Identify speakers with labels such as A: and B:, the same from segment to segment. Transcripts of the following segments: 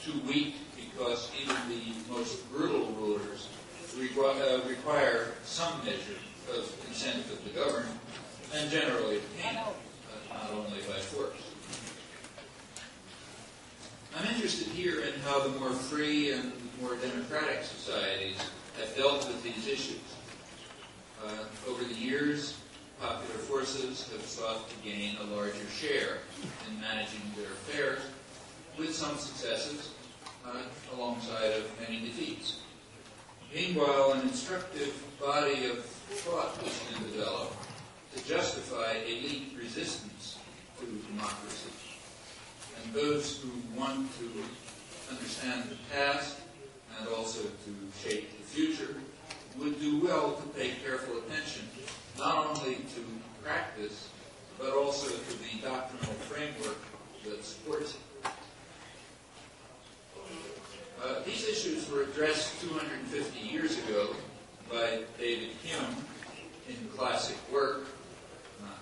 A: too weak because even the most brutal rulers require some measure of consent of the governed, and generally obtained, not only by force. I'm interested here in how the more free and more democratic societies have dealt with these issues. Over the years, popular forces have sought to gain a larger share in managing their affairs, with some successes alongside of many defeats. Meanwhile, an instructive body of thought has been developed to justify elite resistance to democracy. And those who want to understand the past and also to shape the future would do well to pay careful attention not only to practice, but also to the doctrinal framework that supports it. These issues were addressed 250 years ago by David Hume in classic work, not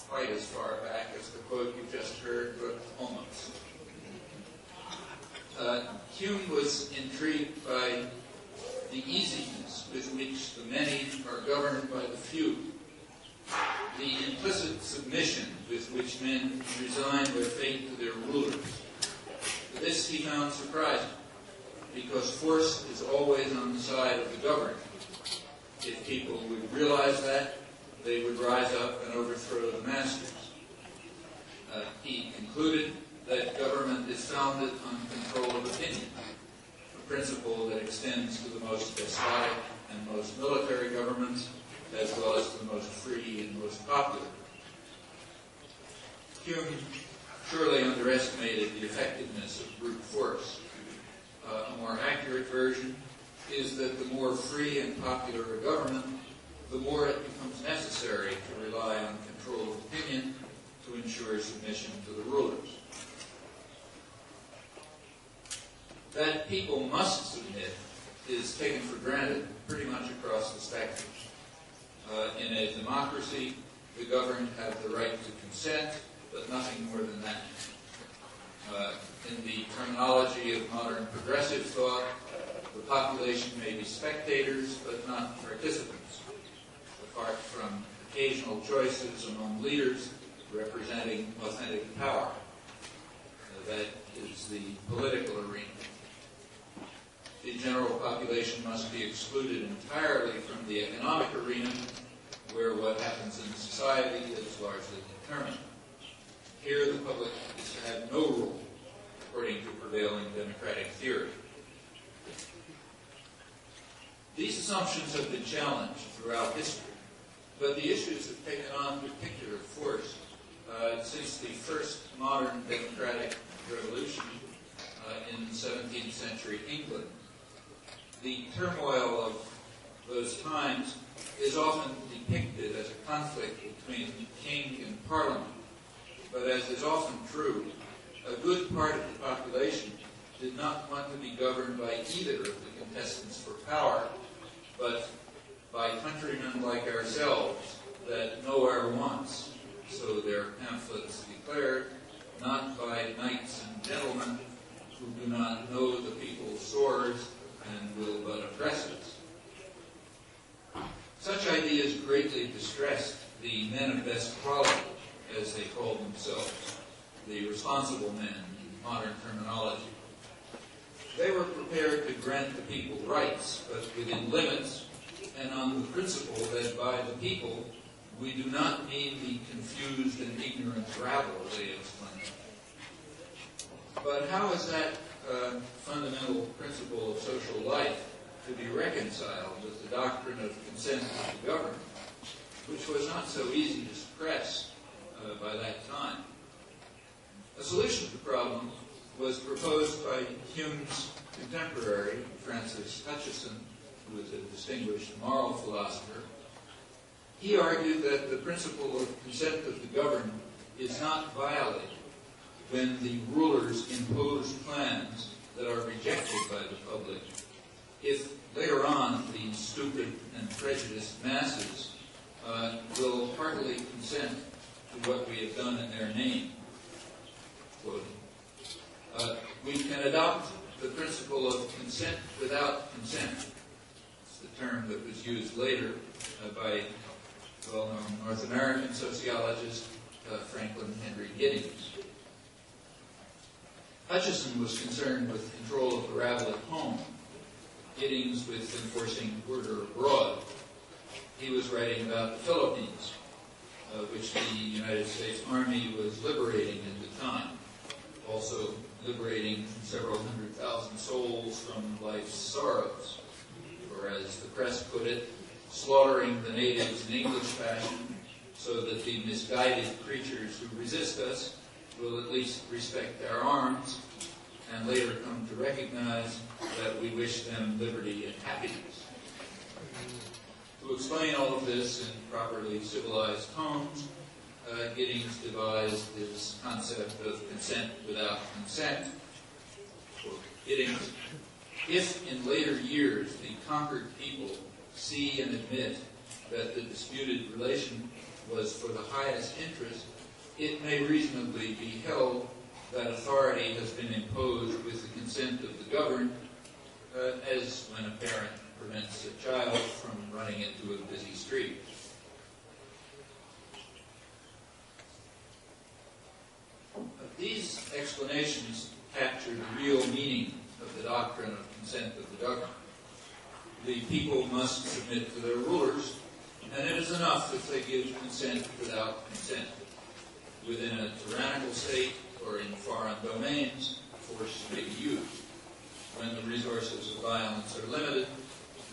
A: quite as far back as the quote you just heard, but almost. Hume was intrigued by the easiness with which the many are governed by the few, the implicit submission with which men resign their fate to their rulers. This he found surprising, because force is always on the side of the governed. If people would realize that, they would rise up and overthrow the masters. He concluded that government is founded on control of opinion, a principle that extends to the most despotic and most military governments, as well as to the most free and most popular. Hume surely underestimated the effectiveness of brute force. A more accurate version is that the more free and popular a government, the more it becomes necessary to rely on control of opinion to ensure submission to the rulers. That people must submit is taken for granted pretty much across the spectrum. In a democracy, the governed have the right to consent, but nothing more than that. In the terminology of modern progressive thought, the population may be spectators, but not participants, apart from occasional choices among leaders representing authentic power. That is the political arena. The general population must be excluded entirely from the economic arena, where what happens in society is largely determined. Here, the public is to have no role, according to prevailing democratic theory. These assumptions have been challenged throughout history, but the issues have taken on particular force since the first modern democratic revolution in 17th century England. The turmoil of those times is often depicted as a conflict between king and parliament, but as is often true, a good part of the population did not want to be governed by either of the contestants for power, but by countrymen like ourselves that know our wants, so their pamphlets declared, not by knights and gentlemen who do not know the people's sores and will but oppress us. Such ideas greatly distressed the men of best quality, as they called themselves, the responsible men in modern terminology. They were prepared to grant the people rights, but within limits, and on the principle that by the people we do not mean the confused and ignorant rabble, they explained. But how is that fundamental principle of social life to be reconciled with the doctrine of consent of the governed, which was not so easy to suppress by that time? A solution to the problem was proposed by Hume's contemporary, Francis Hutcheson, who was a distinguished moral philosopher. He argued that the principle of consent of the governed is not violated when the rulers impose plans that are rejected by the public, if later on the stupid and prejudiced masses will heartily consent to what we have done in their name. Quoting. We can adopt the principle of consent without consent. It's the term that was used later by well-known North American sociologist Franklin Henry Giddings. Hutcheson was concerned with control of the rabble at home, Giddings with enforcing order abroad. He was writing about the Philippines, which the United States Army was liberating at the time, also liberating several 100,000 souls from life's sorrows, or as the press put it, slaughtering the natives in English fashion so that the misguided creatures who resist us will at least respect our arms and later come to recognize that we wish them liberty and happiness. To explain all of this in properly civilized tones, Giddings devised his concept of consent without consent. For Giddings, if in later years the conquered people see and admit that the disputed relation was for the highest interest, it may reasonably be held that authority has been imposed with the consent of the governed, as when a parent prevents a child from running into a busy street. These explanations capture the real meaning of the doctrine of consent of the governed. The people must submit to their rulers, and it is enough if they give consent without consent. Within a tyrannical state or in foreign domains, force may be used. When the resources of violence are limited,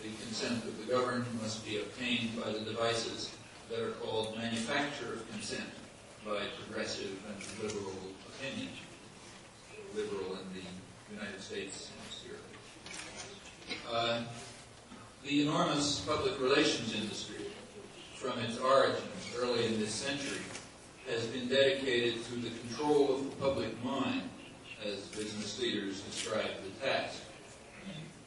A: the consent of the governed must be obtained by the devices that are called manufacture of consent by progressive and liberal opinion. Liberal in the United States hemisphere. The enormous public relations industry, from its origins early in this century, has been dedicated to the control of the public mind, as business leaders describe the task.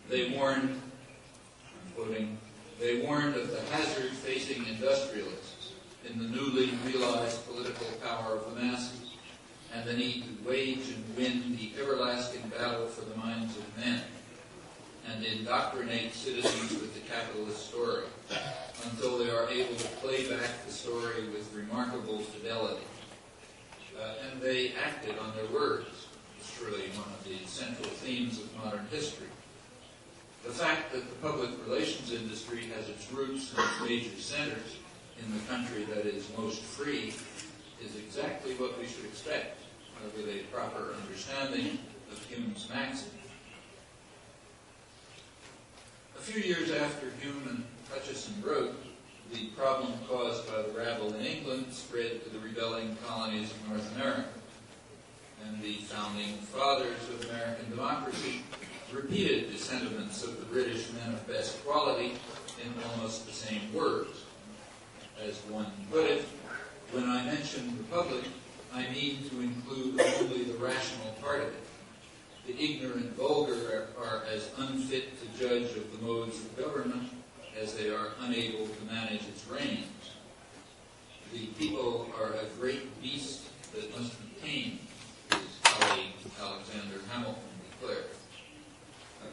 A: They warned, I'm quoting, they warned of the hazard facing industrialists in the newly realized political power of the masses and the need to wage and win the everlasting battle for the minds of men and indoctrinate citizens with the capitalist story until they are able to play back the story with remarkable fidelity. And they acted on their words. It's surely one of the central themes of modern history. The fact that the public relations industry has its roots in its major centers in the country that is most free is exactly what we should expect with a proper understanding of Hume's maxim. A few years after Hume and Hutcheson wrote, the problem caused by the rabble in England spread to the rebelling colonies of North America. And the founding fathers of American democracy repeated the sentiments of the British men of best quality in almost the same words. As one put it, when I mention republic, I mean to include only the rational part of it. The ignorant vulgar are as unfit to judge of the modes of government as they are unable to manage its reins. The people are a great beast that must be tamed, as colleague Alexander Hamilton declared.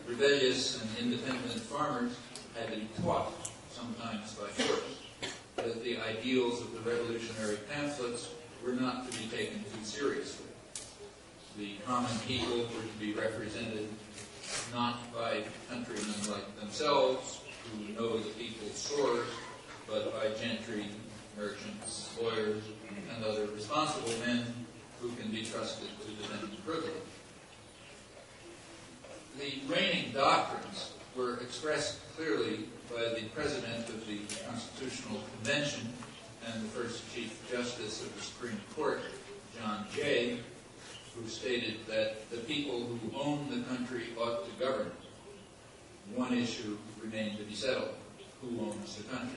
A: Rebellious and independent farmers had been taught, sometimes by force, that the ideals of the revolutionary pamphlets were not to be taken too seriously. The common people were to be represented not by countrymen like themselves, who know the people's sores, but by gentry, merchants, lawyers, and other responsible men who can be trusted to defend privilege. The reigning doctrines were expressed clearly by the President of the Constitutional Convention and the first Chief Justice of the Supreme Court, John Jay, who stated that the people who own the country ought to govern it. One issue remained to be settled: who owns the country?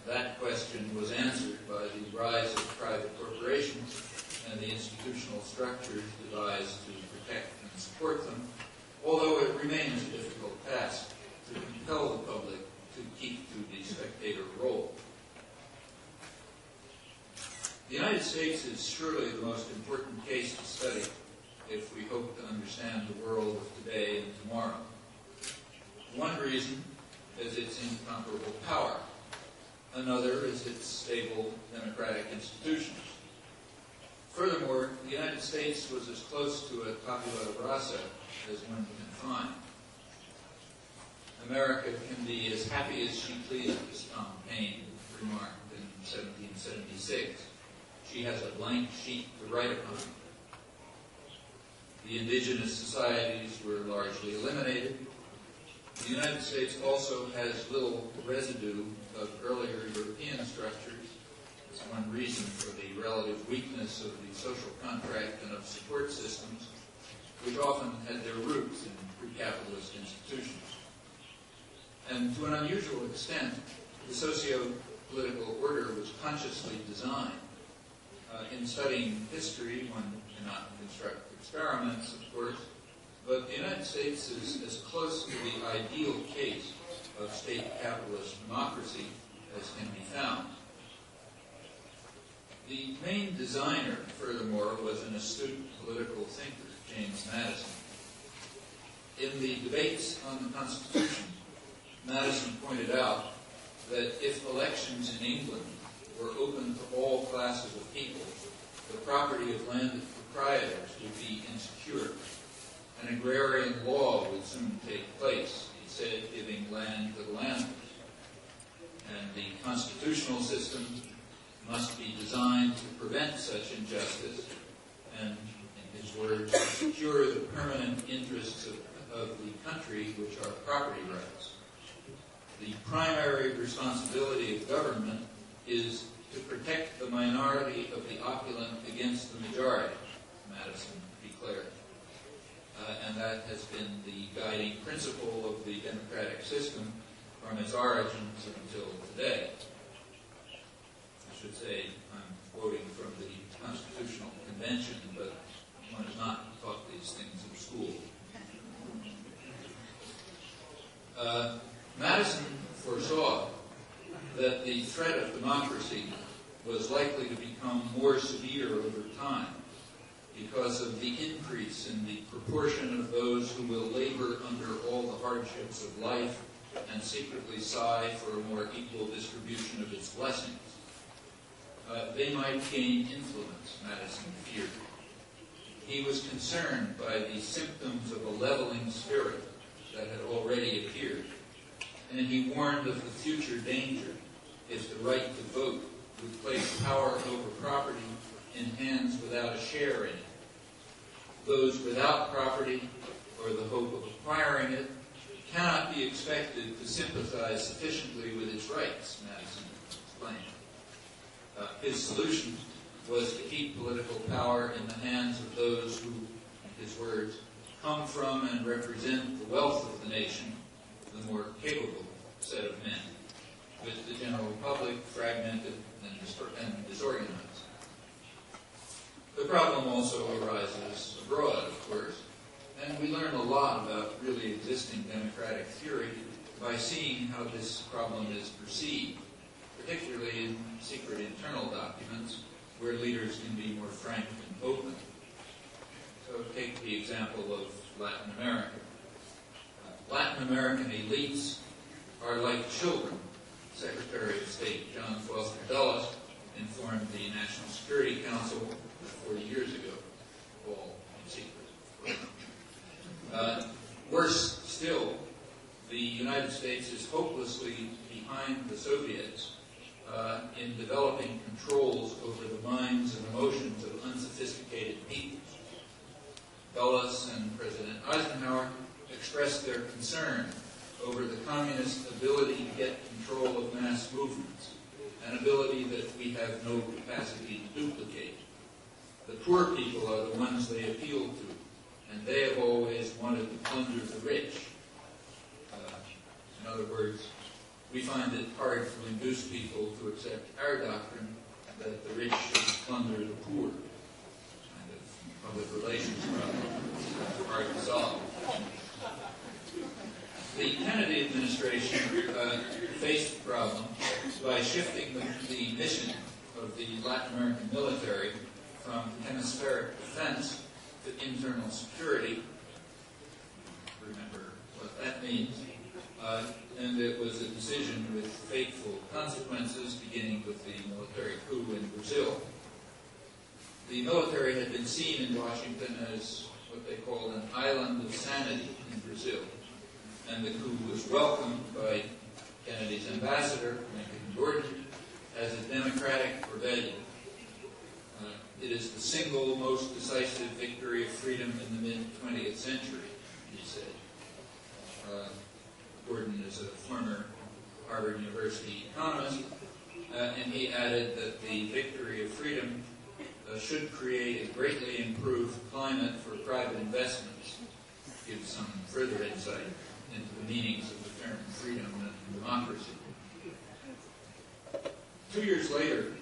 A: That question was answered by the rise of private corporations and the institutional structures devised to protect and support them, although it remains a difficult task to compel the public to keep to the spectator role. The United States is surely the most important case to study if we hope to understand understand the world of today and tomorrow. One reason is its incomparable power. Another is its stable democratic institutions. Furthermore, the United States was as close to a tabula rasa as one can find. America can be as happy as she pleases, Tom Paine remarked in 1776. She has a blank sheet to write upon. The indigenous societies were largely eliminated. The United States also has little residue of earlier European structures. It's one reason for the relative weakness of the social contract and of support systems, which often had their roots in pre-capitalist institutions. And to an unusual extent, the socio-political order was consciously designed. In studying history, one cannot construct experiments, of course, but the United States is as close to the ideal case of state capitalist democracy as can be found. The main designer, furthermore, was an astute political thinker, James Madison. In the debates on the Constitution, Madison pointed out that if elections in England were open to all classes of people, the property of landed proprietors would be insecure. An agrarian law would soon take place, he said, giving land to the landlords. And the constitutional system must be designed to prevent such injustice and, in his words, secure the permanent interests of the country, which are property rights. The primary responsibility of government is to protect the minority of the opulent against the majority, Madison declared. And that has been the guiding principle of the democratic system from its origins until today. I should say I'm quoting from the Constitutional Convention, but one is not taught these things in school. Madison foresaw that the threat of democracy was likely to become more severe over time because of the increase in the proportion of those who will labor under all the hardships of life and secretly sigh for a more equal distribution of its blessings. They might gain influence, Madison feared. He was concerned by the symptoms of a leveling spirit that had already appeared, and he warned of the future danger if the right to vote would place power over property in hands without a share in it. Those without property, or the hope of acquiring it, cannot be expected to sympathize sufficiently with its rights, Madison explained. His solution was to keep political power in the hands of those who, in his words, come from and represent the wealth of the nation, the more capable set of men, with the general public fragmented and disorganized. The problem also arises abroad, of course, and we learn a lot about really existing democratic theory by seeing how this problem is perceived, particularly in secret internal documents where leaders can be more frank and open. So take the example of Latin America. Latin American elites are like children. Secretary of State John Foster Dulles informed the National Security Council 40 years ago, all in secret. Worse still, the United States is hopelessly behind the Soviets in developing controls over the minds and emotions of unsophisticated peoples. Dulles and President Eisenhower expressed their concern over the communist ability to get control of mass movements, an ability that we have no capacity to duplicate. The poor people are the ones they appeal to, and they have always wanted to plunder the rich. In other words, we find it hard to induce people to accept our doctrine that the rich should plunder the poor. Kind of public relations problem, hard to solve. The Kennedy administration faced the problem by shifting the mission of the Latin American military from hemispheric defense to internal security remember what that means. And it was a decision with fateful consequences, beginning with the military coup in Brazil. The military had been seen in Washington as what they called an island of sanity in Brazil. And the coup was welcomed by Kennedy's ambassador, Lincoln Gordon, as a democratic rebellion. It is the single most decisive victory of freedom in the mid-20th century, he said. Gordon is a former Harvard University economist, and he added that the victory of freedom should create a greatly improved climate for private investments. Give some further insight into the meanings of the term freedom and democracy. 2 years later,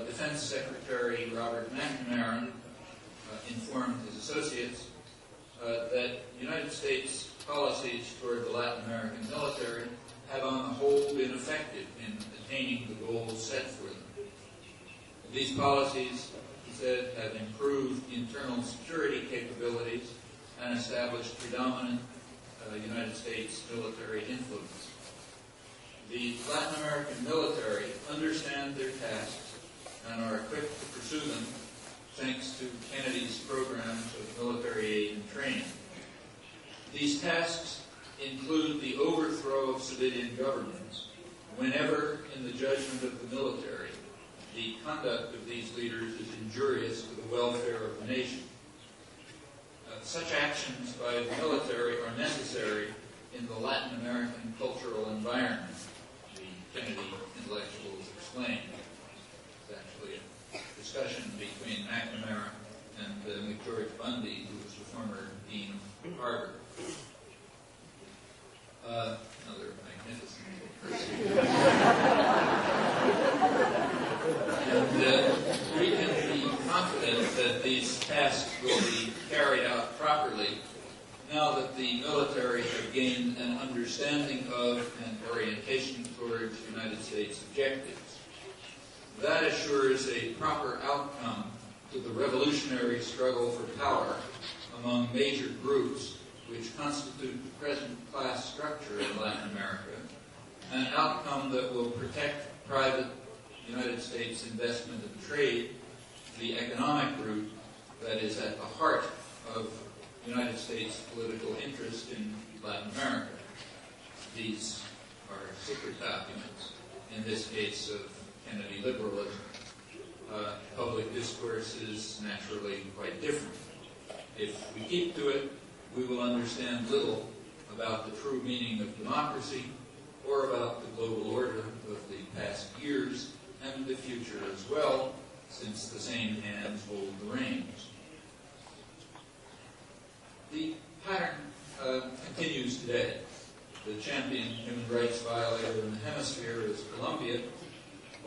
A: Defense Secretary Robert McNamara informed his associates that United States policies toward the Latin American military have on the whole been effective in attaining the goals set for them. These policies, he said, have improved internal security capabilities and established predominant United States military influence. The Latin American military understand their tasks and are equipped to pursue them thanks to Kennedy's programs of military aid and training. These tasks include the overthrow of civilian governments whenever, in the judgment of the military, the conduct of these leaders is injurious to the welfare of the nation. Such actions by the military are necessary in the Latin American cultural environment, the Kennedy intellectuals explained. It's actually a discussion between McNamara and McGeorge Bundy, who was the former dean of Harvard. Another magnificent person. And we can be confident that these tasks will be carried out properly now that the military have gained an understanding of and orientation towards United States objectives. That assures a proper outcome to the revolutionary struggle for power among major groups which constitute the present class structure in Latin America, an outcome that will protect private United States investment and trade, the economic route that is at the heart of United States political interest in Latin America. These are secret documents, in this case of Kennedy liberalism. Public discourse is naturally quite different. If we keep to it, we will understand little about the true meaning of democracy or about the global order of the past years and the future as well, since the same hands hold the reins. The pattern continues today. The champion human rights violator in the hemisphere is Colombia,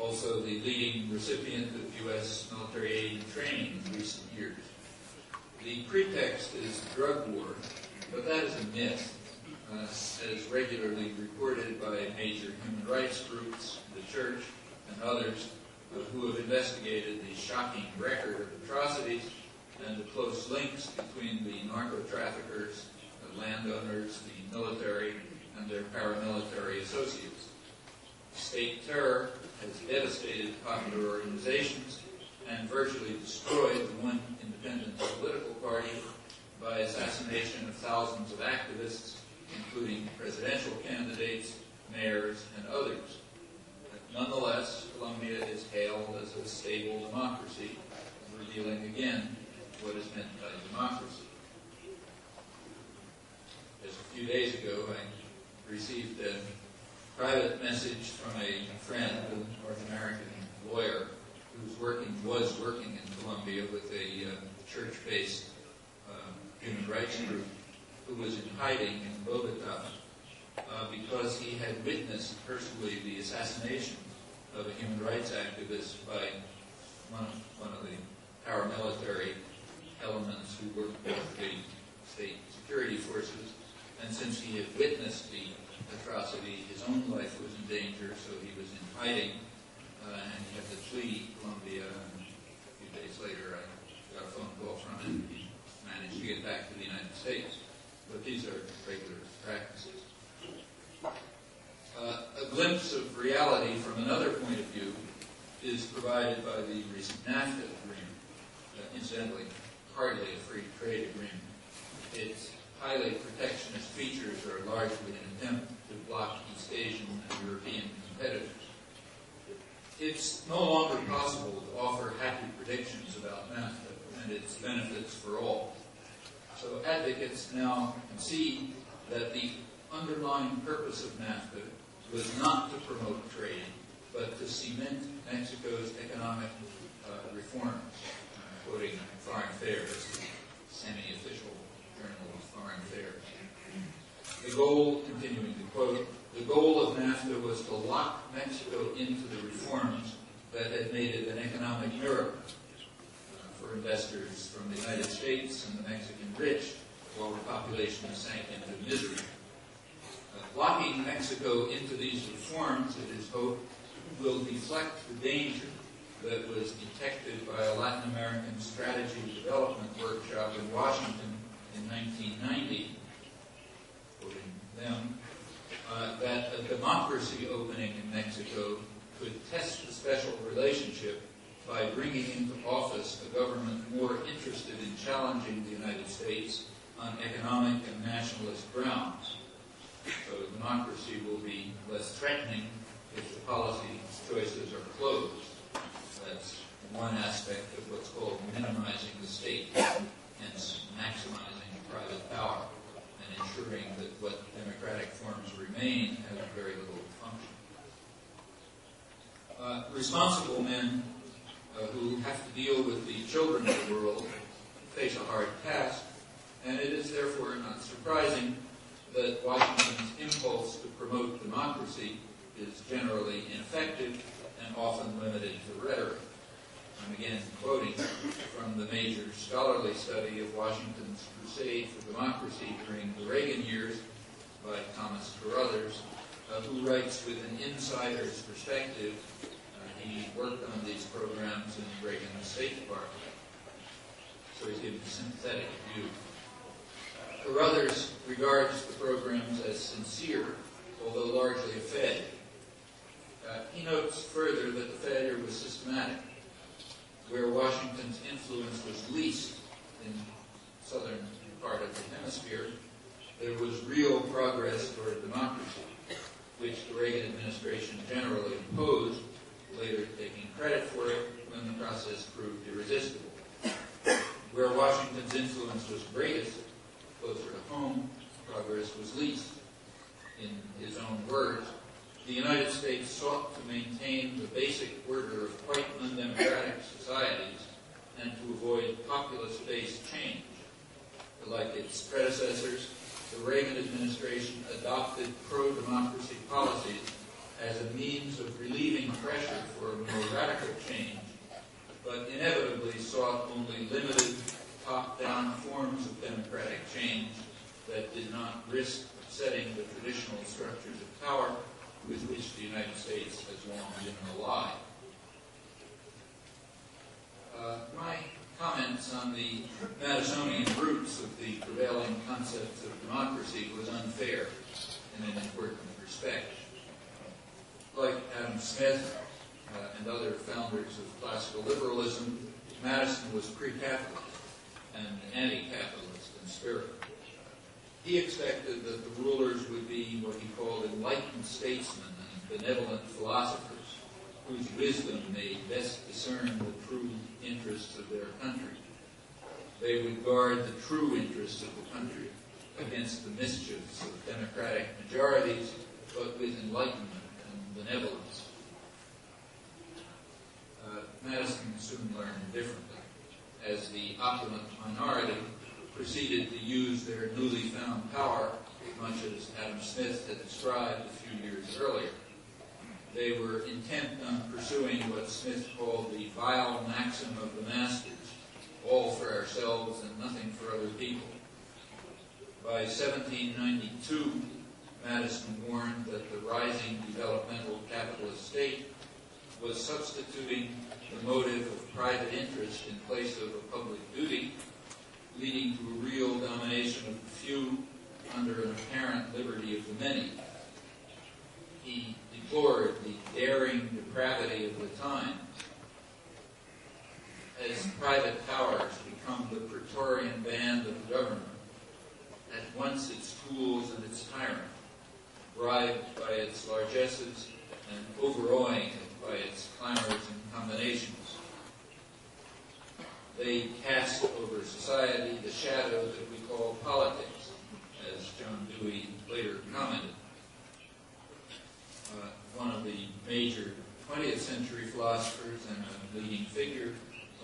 A: also the leading recipient of U.S. military aid and training in recent years. The pretext is the drug war, but that is a myth, as regularly reported by major human rights groups, the church, and others who have investigated the shocking record of atrocities and the close links between the narco-traffickers, the landowners, the military, and their paramilitary associates. State terror has devastated popular organizations and virtually destroyed the one independent political party by assassination of thousands of activists, including presidential candidates, mayors, and others. Nonetheless, Colombia is hailed as a stable democracy, revealing again what is meant by democracy. Just a few days ago, I received a private message from a friend, a North American lawyer, who was working in Colombia with a church-based human rights group, who was in hiding in Bogota because he had witnessed personally the assassination of a human rights activist by one of the paramilitary elements who worked with the state security forces. And since he had witnessed the atrocity, his own life was in danger, so he was in hiding, and he had to flee Colombia. And a few days later, I got a phone call from him. He managed to get back to the United States. but these are regular practices. A glimpse of reality from another point of view is provided by the recent NAFTA agreement. Incidentally, hardly a free trade agreement. Its highly protectionist features are largely an attempt to block East Asian and European competitors. It's no longer possible to offer happy predictions about NAFTA and its benefits for all. So advocates now concede that the underlying purpose of NAFTA was not to promote trade, but to cement Mexico's economic reforms, quoting Foreign Affairs, the semi-official journal of Foreign Affairs. The goal, continuing to quote, the goal of NAFTA was to lock Mexico into the reforms that had made it an economic miracle for investors from the United States and the Mexican rich, while the population sank into misery. Locking Mexico into these reforms, it is hoped, will deflect the danger that was detected by a Latin American strategy development workshop in Washington in 1990, quoting them, that a democracy opening in Mexico could test the special relationship by bringing into office a government more interested in challenging the United States on economic and nationalist grounds. So democracy will be less threatening if the policy choices are closed. That's one aspect of what's called minimizing the state, hence maximizing private power and ensuring that what democratic forms remain have very little function. Responsible men who have to deal with the children of the world face a hard task, and it is therefore not surprising that Washington's impulse to promote democracy is generally ineffective and often limited to rhetoric. I'm again quoting from the major scholarly study of Washington's crusade for democracy during the Reagan years by Thomas Carruthers, who writes with an insider's perspective. He worked on these programs in Reagan's State Department, so he's giving a sympathetic view. Carruthers regards the programs as sincere, although largely a failure. He notes further that the failure was systematic. Where Washington's influence was least in the southern part of the hemisphere, there was real progress toward democracy, which the Reagan administration generally opposed, later taking credit for it when the process proved irresistible. Where Washington's influence was greatest, closer to home, progress was least. In his own words, the United States sought to maintain the basic order of quite undemocratic societies and to avoid populist-based change. Like its predecessors, the Reagan administration adopted pro-democracy policies as a means of relieving pressure for more radical change, but inevitably sought only limited top-down forms of democratic change that did not risk upsetting the traditional structures of power with which the United States has long been allied. My comments on the Madisonian roots of the prevailing concepts of democracy was unfair in an important respect. Like Adam Smith and other founders of classical liberalism, Madison was pre-capitalist and anti-capitalist in spirit. He expected that the rulers would be what he called enlightened statesmen and benevolent philosophers, whose wisdom made best discern the true interests of their country. They would guard the true interests of the country against the mischiefs of democratic majorities, but with enlightenment and benevolence. Madison soon learned differently, as the opulent minority proceeded to use their newly found power, much as Adam Smith had described a few years earlier. They were intent on pursuing what Smith called the vile maxim of the masters, all for ourselves and nothing for other people. By 1792, Madison warned that the rising developmental capitalist state was substituting the motive of private interest in place of a public duty, leading to a real domination of the few once its tools and its tyrant, bribed by its largesses and overawing it by its clamors and combinations. They cast over society the shadow that we call politics, as John Dewey later commented. One of the major 20th century philosophers and a leading figure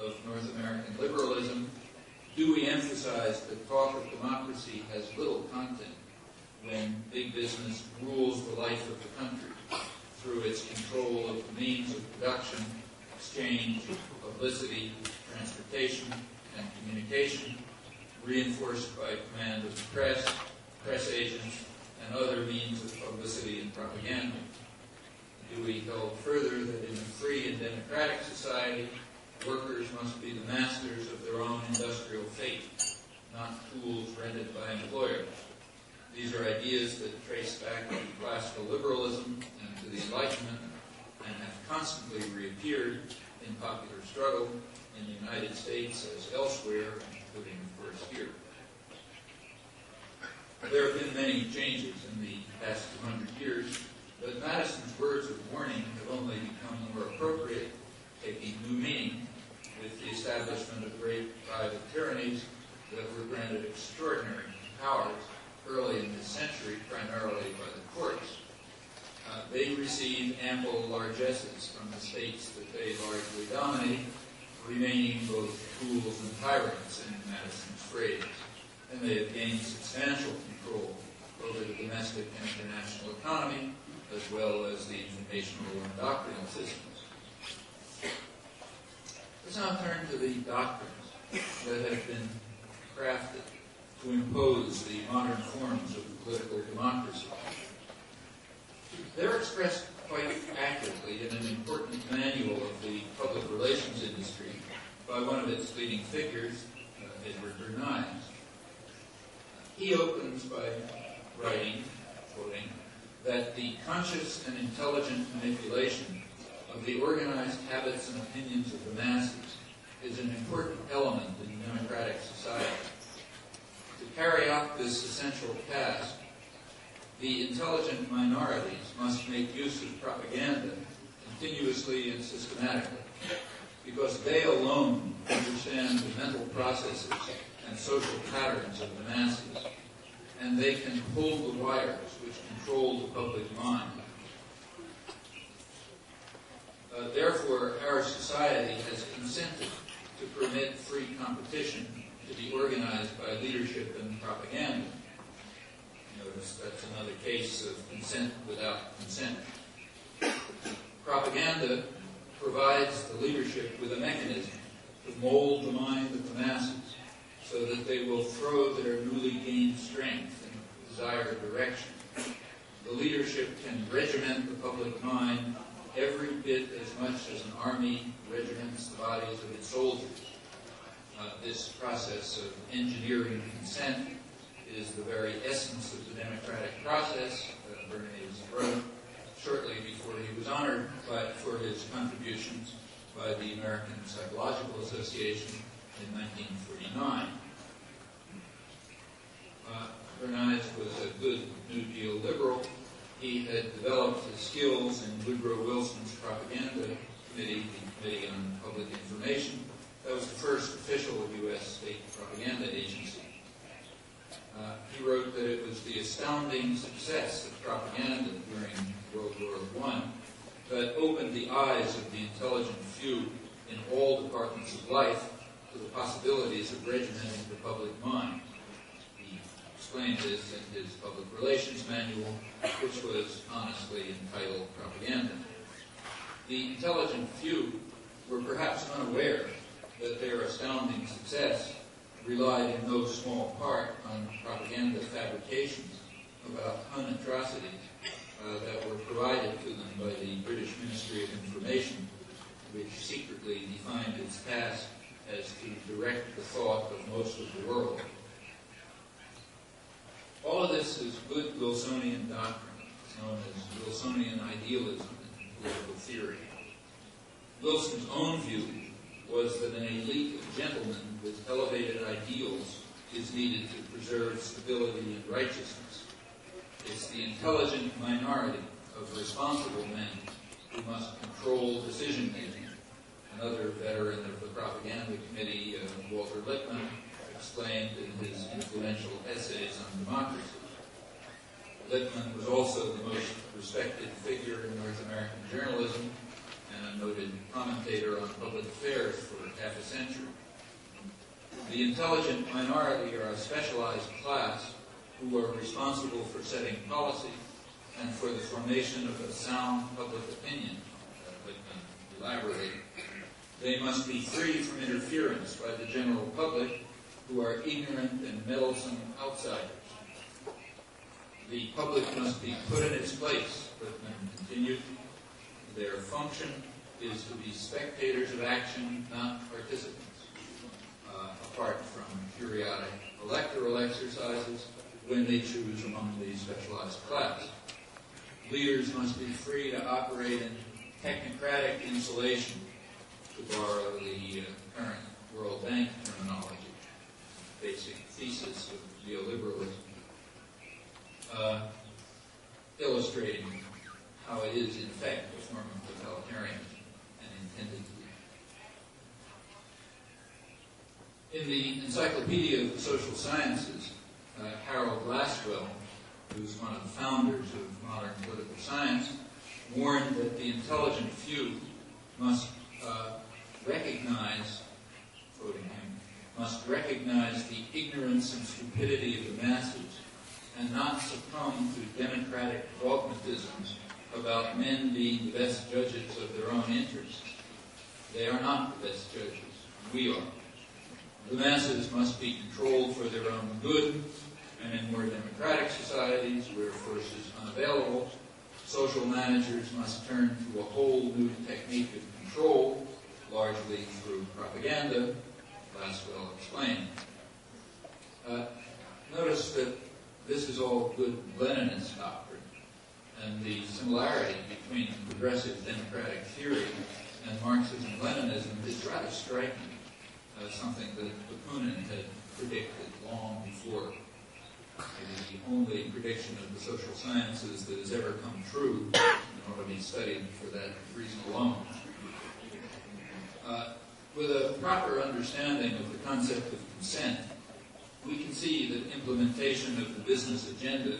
A: of North American liberalism, Dewey emphasized that talk of democracy has little content when big business rules the life of the country through its control of the means of production, exchange, publicity, transportation, and communication, reinforced by command of the press agents, and other means of publicity and propaganda. Dewey held further that in a free and democratic society, workers must be the masters of their own industrial fate, not tools rented by employers. These are ideas that trace back to classical liberalism and to the Enlightenment and have constantly reappeared in popular struggle in the United States as elsewhere, including, of course, here. There have been many changes in the past 200 years, but Madison's words of warning have only become more appropriate, taking new meaning with the establishment of great private tyrannies that were granted extraordinary powers early in this century, primarily by the courts. They receive ample largesses from the states that they largely dominate, remaining both tools and tyrants in Madison's phrase, and they have gained substantial control over the domestic and international economy, as well as the informational and doctrinal systems. Let's now turn to the doctrines that have been crafted to impose the modern forms of political democracy. They're expressed quite accurately in an important manual of the public relations industry by one of its leading figures, Edward Bernays. He opens by writing, quoting, that the conscious and intelligent manipulation of the organized habits and opinions of the masses is an important element in democratic society. To carry out this essential task, the intelligent minorities must make use of propaganda continuously and systematically, because they alone understand the mental processes and social patterns of the masses, and they can hold the wires which control the public mind. Therefore, our society has consented to permit free competition to be organized by leadership and propaganda. Notice that's another case of consent without consent. Propaganda provides the leadership with a mechanism to mold the mind of the masses so that they will throw their newly gained strength in the desired direction. The leadership can regiment the public mind every bit as much as an army regiments the bodies of its soldiers. This process of engineering consent is the very essence of the democratic process that Bernays wrote shortly before he was honored for his contributions by the American Psychological Association in 1949. Bernays was a good New Deal liberal. He had developed his skills in Woodrow Wilson's propaganda committee, the Committee on Public Information. That was the first official U.S. state propaganda agency. He wrote that it was the astounding success of propaganda during World War I that opened the eyes of the intelligent few in all departments of life to the possibilities of regimenting the public mind. He explained this in his public relations manual, which was honestly entitled Propaganda. The intelligent few were perhaps unaware that their astounding success relied in no small part on propaganda fabrications about Hun atrocities that were provided to them by the British Ministry of Information, which secretly defined its task as to direct the thought of most of the world. All of this is good Wilsonian doctrine, known as Wilsonian idealism in political theory. Wilson's own view was that an elite of gentlemen with elevated ideals is needed to preserve stability and righteousness. It's the intelligent minority of responsible men who must control decision-making. Another veteran of the propaganda committee, Walter Lippmann, explained in his influential essays on democracy. Lippmann was also the most respected figure in North American journalism and a noted commentator on public affairs for half a century. The intelligent minority are a specialized class who are responsible for setting policy and for the formation of a sound public opinion, Lippmann elaborated. They must be free from interference by the general public, who are ignorant and meddlesome outsiders. The public must be put in its place, Lippmann continued. Their function is to be spectators of action, not participants. Apart from periodic electoral exercises when they choose among the specialized class. Leaders must be free to operate in technocratic insulation, to borrow the current World Bank terminology, basic thesis of neoliberalism, illustrating how it is in effect a form of totalitarianism and intended to be. In the Encyclopedia of the Social Sciences, Harold Lasswell, who's one of the founders of modern political science, warned that the intelligent few must recognize, quoting him, must recognize the ignorance and stupidity of the masses and not succumb to democratic dogmatisms about men being the best judges of their own interests. They are not the best judges. We are. The masses must be controlled for their own good, and in more democratic societies where force is unavailable, social managers must turn to a whole new technique of control, largely through propaganda, Lasswell explained. Notice that this is all good Leninist doctrine, and the similarity between progressive democratic theory and Marxism-Leninism is rather striking. Something that Bakunin had predicted long before. Maybe the only prediction of the social sciences that has ever come true, and ought to be studied for that reason alone. With a proper understanding of the concept of consent, we can see that implementation of the business agenda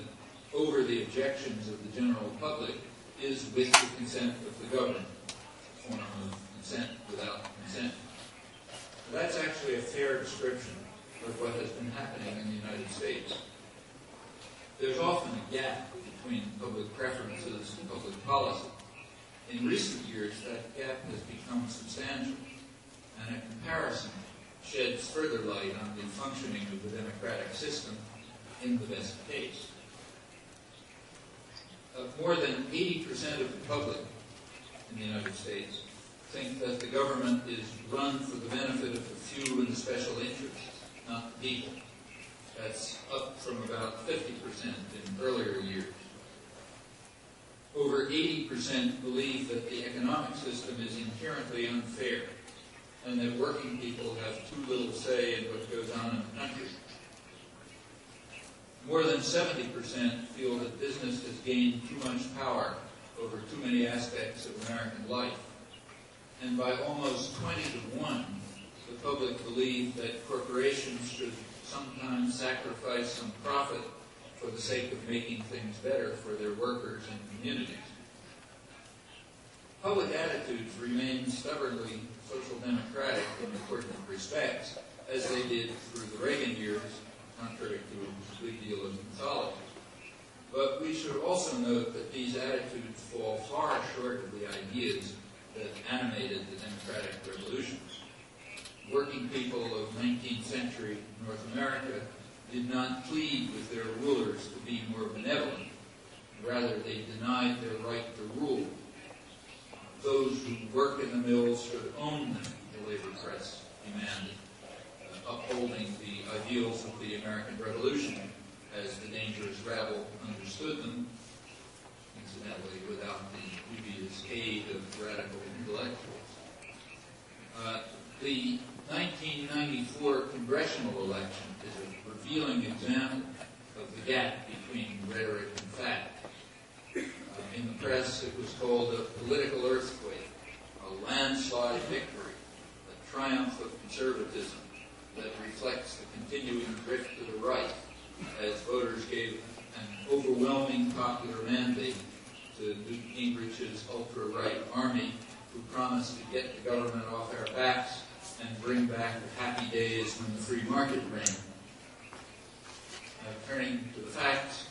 A: over the objections of the general public is with the consent of the government, a form of consent without consent. That's actually a fair description of what has been happening in the United States. There's often a gap between public preferences and public policy. In recent years, that gap has become substantial, and a comparison sheds further light on the functioning of the democratic system in the best case. More than 80% of the public in the United States think that the government is run for the benefit of the few and the special interests, not the people. That's up from about 50% in earlier years. Over 80% believe that the economic system is inherently unfair and that working people have too little say in what goes on in the country. More than 70% feel that business has gained too much power over too many aspects of American life. And by almost 20 to 1, the public believe that corporations should sometimes sacrifice some profit for the sake of making things better for their workers and communities. Public attitudes remain stubbornly social democratic in important respects, as they did through the Reagan years, contrary to a good deal of mythology. But we should also note that these attitudes fall far short of the ideas that animated the democratic revolutions. Working people of 19th century North America did not plead with their rulers to be more benevolent. Rather, they denied their right to rule. Those who work in the mills should own them, the labor press demanded, upholding the ideals of the American Revolution as the dangerous rabble understood them, incidentally without the dubious aid of radical intellectuals. The 1994 congressional election is a revealing example of the gap between rhetoric and fact. In the press, it was called a political earthquake, a landslide victory, a triumph of conservatism that reflects the continuing drift to the right as voters gave an overwhelming popular mandate to Newt Gingrich's ultra-right army, who promised to get the government off our backs and bring back the happy days when the free market reigned. Turning to the facts,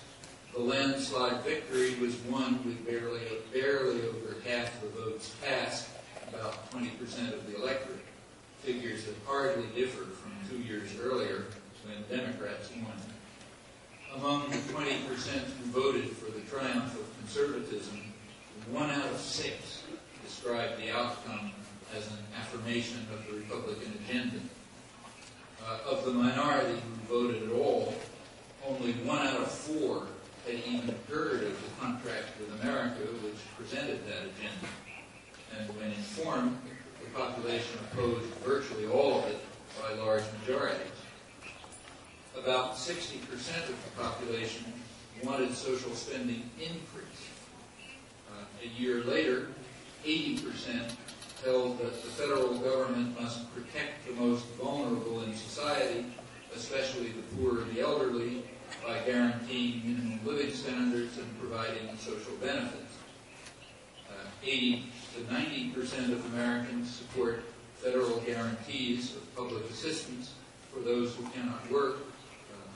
A: the landslide victory was won with barely over half the votes cast, about 20% of the electorate, figures that hardly differ from 2 years earlier when Democrats won. Among the 20% who voted for the triumph of conservatism, 1 out of 6 described the outcome as an affirmation of the Republican agenda. Of the minority who voted at all, only 1 out of 4 had even heard of the contract with America, which presented that agenda. And when informed, the population opposed virtually all of it by large majorities. About 60% of the population wanted social spending increase. A year later, 80% held that the federal government must protect the most vulnerable in society, especially the poor and the elderly, by guaranteeing minimum living standards and providing social benefits. 80 to 90% of Americans support federal guarantees of public assistance for those who cannot work,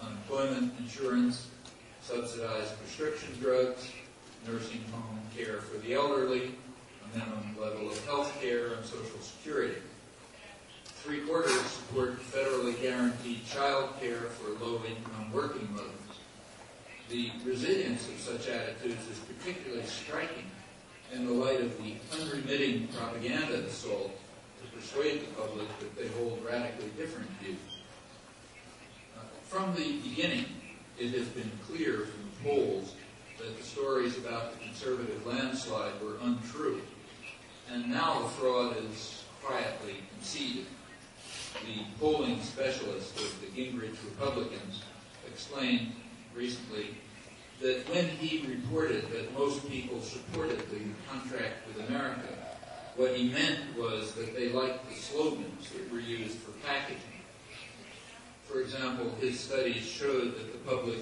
A: unemployment insurance, subsidized prescription drugs, nursing home care for the elderly, a minimum level of health care, and Social Security. 3/4 support federally guaranteed child care for low-income working mothers. The resilience of such attitudes is particularly striking in the light of the unremitting propaganda assault to persuade the public that they hold radically different views. From the beginning, it has been clear from the polls that the stories about the conservative landslide were untrue, and now the fraud is quietly conceded. The polling specialist of the Gingrich Republicans explained recently that when he reported that most people supported the contract with America, what he meant was that they liked the slogans that were used for packaging. For example, his studies showed that the public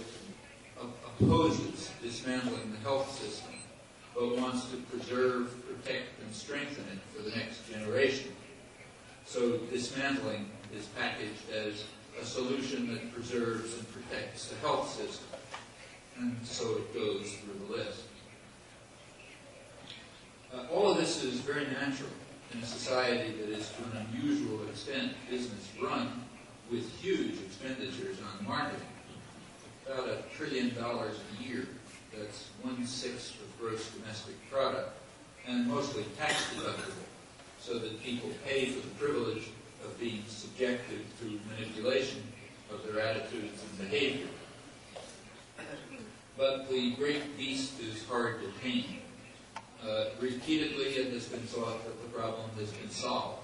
A: opposes dismantling the health system, but wants to preserve, protect, and strengthen it for the next generation. So dismantling is packaged as a solution that preserves and protects the health system. And so it goes through the list. All of this is very natural in a society that is to an unusual extent business run with huge expenditures on marketing. About $1 trillion a year. That's 1/6 of gross domestic product, and mostly tax deductible, so that people pay for the privilege of being subjected to manipulation of their attitudes and behavior. But the great beast is hard to tame. Repeatedly it has been thought that the problem has been solved,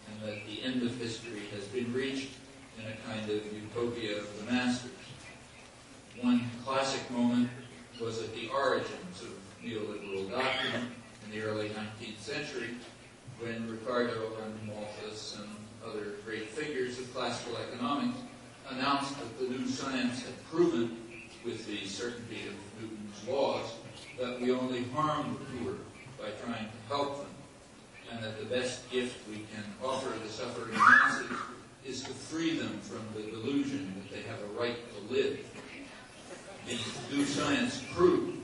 A: and that the end of history has been reached in a kind of utopia of the masters. One classic moment was at the origins of neoliberal doctrine in the early 19th century, when Ricardo and Malthus and other great figures of classical economics announced that the new science had proven, with the certainty of Newton's laws, that we only harm the poor by trying to help them, and that the best gift we can offer the suffering masses is to free them from the delusion that they have a right to live. The new science proved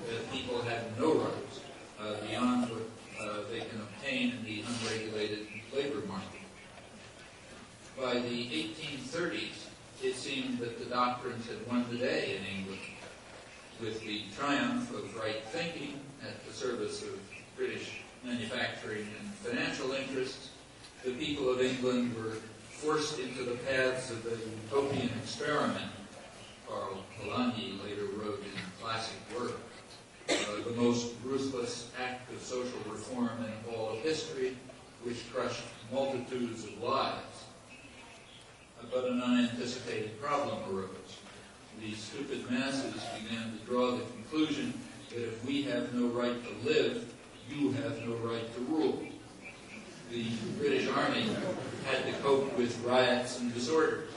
A: that people have no rights beyond what they can obtain in the unregulated labor market. By the 1830s, it seemed that the doctrines had won the day in England. With the triumph of right thinking at the service of British manufacturing and financial interests, the people of England were forced into the paths of the utopian experiment, Karl Polanyi later wrote in classic work, the most ruthless act of social reform in all of history, which crushed multitudes of lives. but an unanticipated problem arose. The stupid masses began to draw the conclusion that if we have no right to live, you have no right to rule. The British Army had to cope with riots and disorders,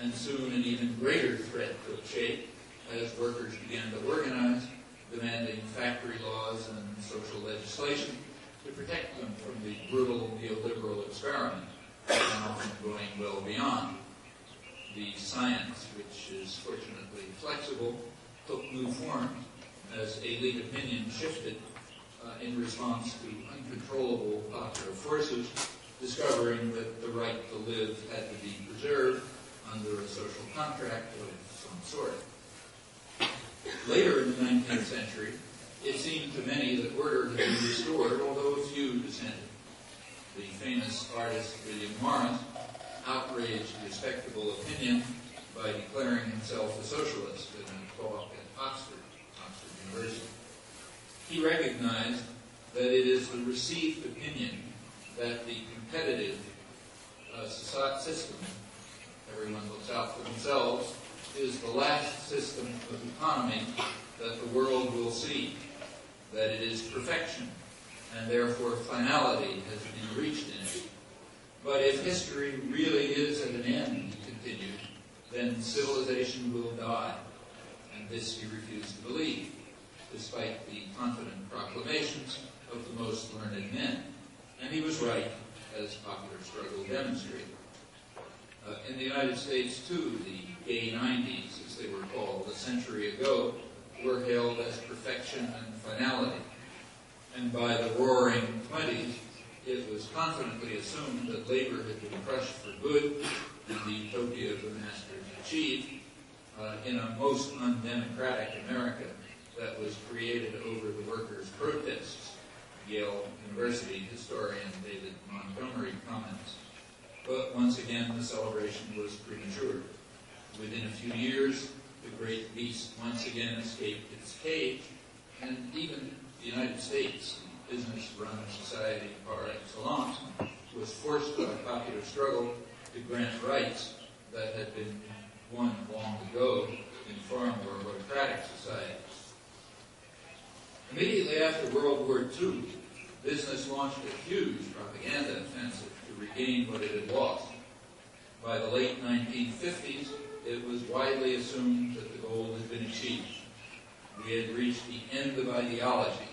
A: and soon an even greater threat took shape as workers began to organize, demanding factory laws and social legislation to protect them from the brutal neoliberal experiment, and often going well beyond. The science, which is fortunately flexible, took new form as elite opinion shifted in response to uncontrollable popular forces, discovering that the right to live had to be preserved under a social contract of some sort. Later in the 19th century, it seemed to many that order had been restored, although a few dissented. The famous artist William Morris outraged respectable opinion by declaring himself a socialist in a talk at Oxford University. He recognized that it is the received opinion that the competitive system, everyone looks out for themselves, is the last system of economy that the world will see, that it is perfection, and therefore finality has been reached in it. But if history really is at an end, he continued, then civilization will die, and this he refused to believe, despite the confident proclamations of the most learned men. And he was right, as popular struggle demonstrated. In the United States, too, the gay 90s, as they were called a century ago, were hailed as perfection and finality. And by the roaring 20s, it was confidently assumed that labor had been crushed for good and the utopia of the masters achieved in a most undemocratic America that was created over the workers' protests, Yale University historian David Montgomery comments. But once again, the celebration was premature. Within a few years, the great beast once again escaped its cage, and even the United States, the business-run society par excellence, was forced by popular struggle to grant rights that had been won long ago in far more autocratic societies. Immediately after World War II, business launched a huge propaganda offensive to regain what it had lost. By the late 1950s, it was widely assumed that the goal had been achieved. We had reached the end of ideology,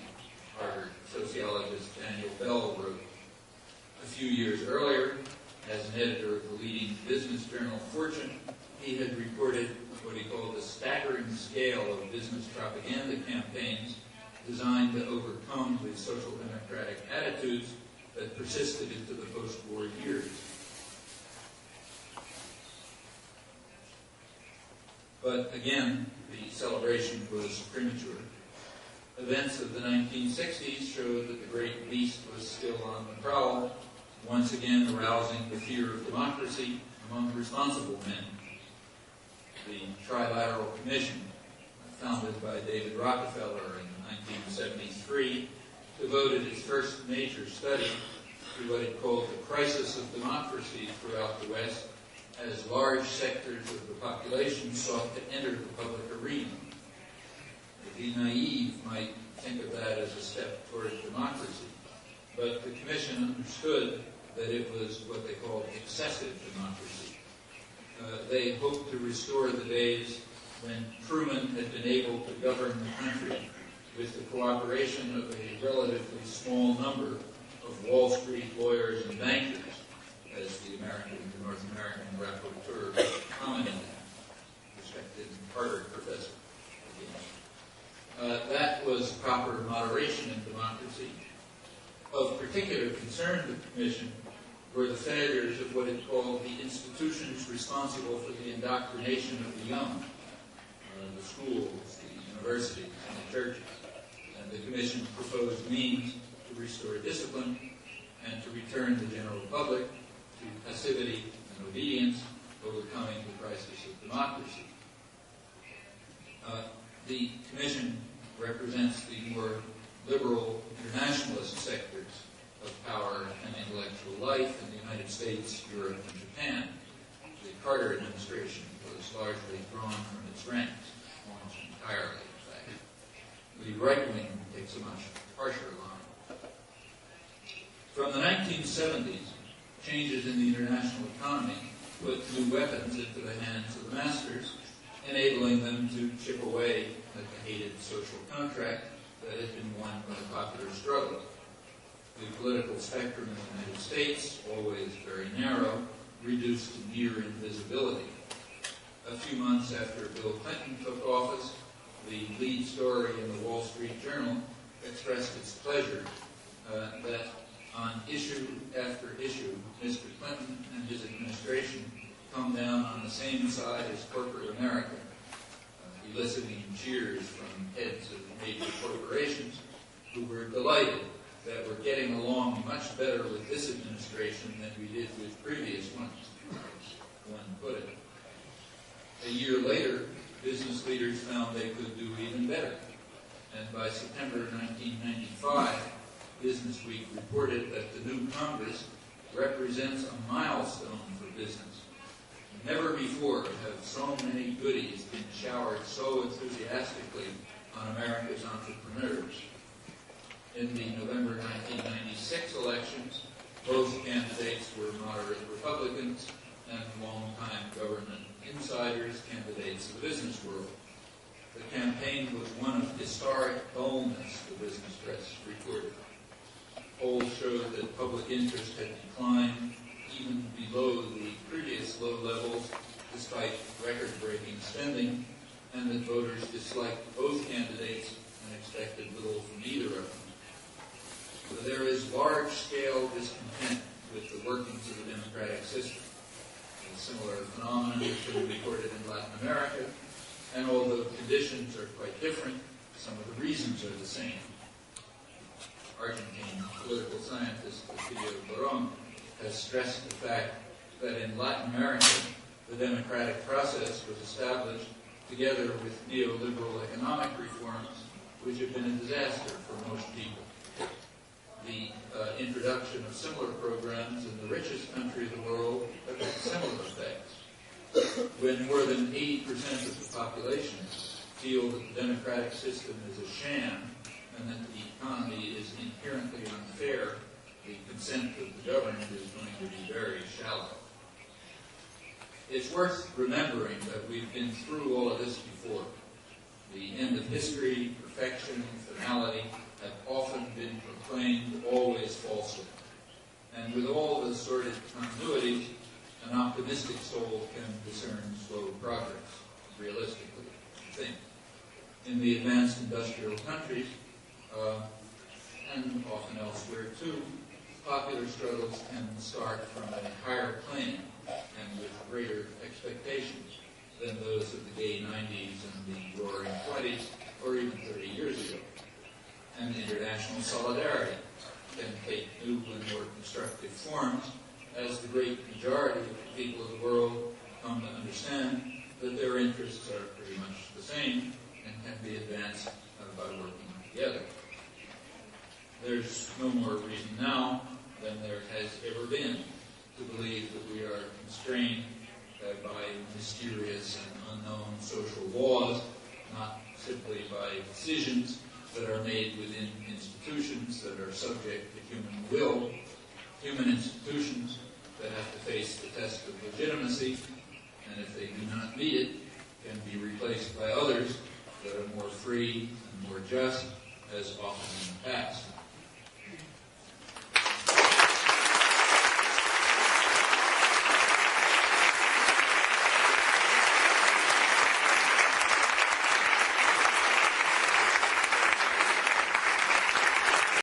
A: Harvard sociologist Daniel Bell wrote. A few years earlier, as an editor of the leading business journal Fortune, he had reported what he called the staggering scale of business propaganda campaigns designed to overcome the social democratic attitudes that persisted into the post-war years. But again, the celebration was premature. Events of the 1960s showed that the great beast was still on the prowl, once again arousing the fear of democracy among responsible men. The Trilateral Commission, founded by David Rockefeller in 1973, devoted its first major study to what it called the crisis of democracy throughout the West, as large sectors of the population sought to enter the public arena. The naive might think of that as a step toward democracy, but the Commission understood that it was what they called excessive democracy. They hoped to restore the days when Truman had been able to govern the country with the cooperation of a relatively small number of Wall Street lawyers and bankers, as the North American rapporteur commented, respected Harvard professor. That was proper moderation in democracy. Of particular concern to the Commission were the failures of what it called the institutions responsible for the indoctrination of the young, the schools, the universities, and the churches. And the Commission proposed means to restore discipline and to return the general public to passivity and obedience, overcoming the crisis of democracy. The Commission represents the more liberal internationalist sectors of power and intellectual life in the United States, Europe, and Japan. the Carter administration was largely drawn from its ranks, almost entirely, in fact. The right wing takes a much harsher line. From the 1970s, changes in the international economy put new weapons into the hands of the masters, enabling them to chip away at the hated social contract that had been won by the popular struggle. The political spectrum in the United States, always very narrow, reduced to near invisibility. A few months after Bill Clinton took office, the lead story in the Wall Street Journal expressed its pleasure that on issue after issue, Mr. Clinton and his administration come down on the same side as corporate America, eliciting cheers from heads of major corporations who were delighted that we're getting along much better with this administration than we did with previous ones, as one put it. A year later, business leaders found they could do even better. And by September 1995, Business Week reported that the new Congress represents a milestone for business. Never before have so many goodies been showered so enthusiastically on America's entrepreneurs. In the November 1996 elections, both candidates were moderate Republicans and longtime government insiders, candidates of the business world. The campaign was one of historic dullness, the business press reported. Polls showed that public interest had declined even below the previous low levels, despite record-breaking spending, and that voters disliked both candidates and expected little from either of them. So there is large-scale discontent with the workings of the democratic system. A similar phenomenon has been recorded in Latin America, and although conditions are quite different, some of the reasons are the same. Argentine political scientist Porfirio Barón has stressed the fact that in Latin America, the democratic process was established together with neoliberal economic reforms, which have been a disaster for most people. The introduction of similar programs in the richest country of the world have had similar effects. When more than 80% of the population feel that the democratic system is a sham and that the economy is inherently unfair, the consent of the governed is going to be very shallow. It's worth remembering that we've been through all of this before. The end of history, perfection, finality have often been proclaimed, always falsely. And with all the sordid continuities, an optimistic soul can discern slow progress, realistically, I think. In the advanced industrial countries, and often elsewhere too, popular struggles can start from a higher plane and with greater expectations than those of the gay 90s and the roaring 20s, or even 30 years ago. And international solidarity can take new and more constructive forms as the great majority of the people of the world come to understand that their interests are pretty much the same and can be advanced by working together. There's no more reason now than there has ever been to believe that we are constrained by mysterious and unknown social laws, not simply by decisions that are made within institutions that are subject to human will, human institutions that have to face the test of legitimacy, and if they do not meet it, can be replaced by others that are more free and more just, as often in the past.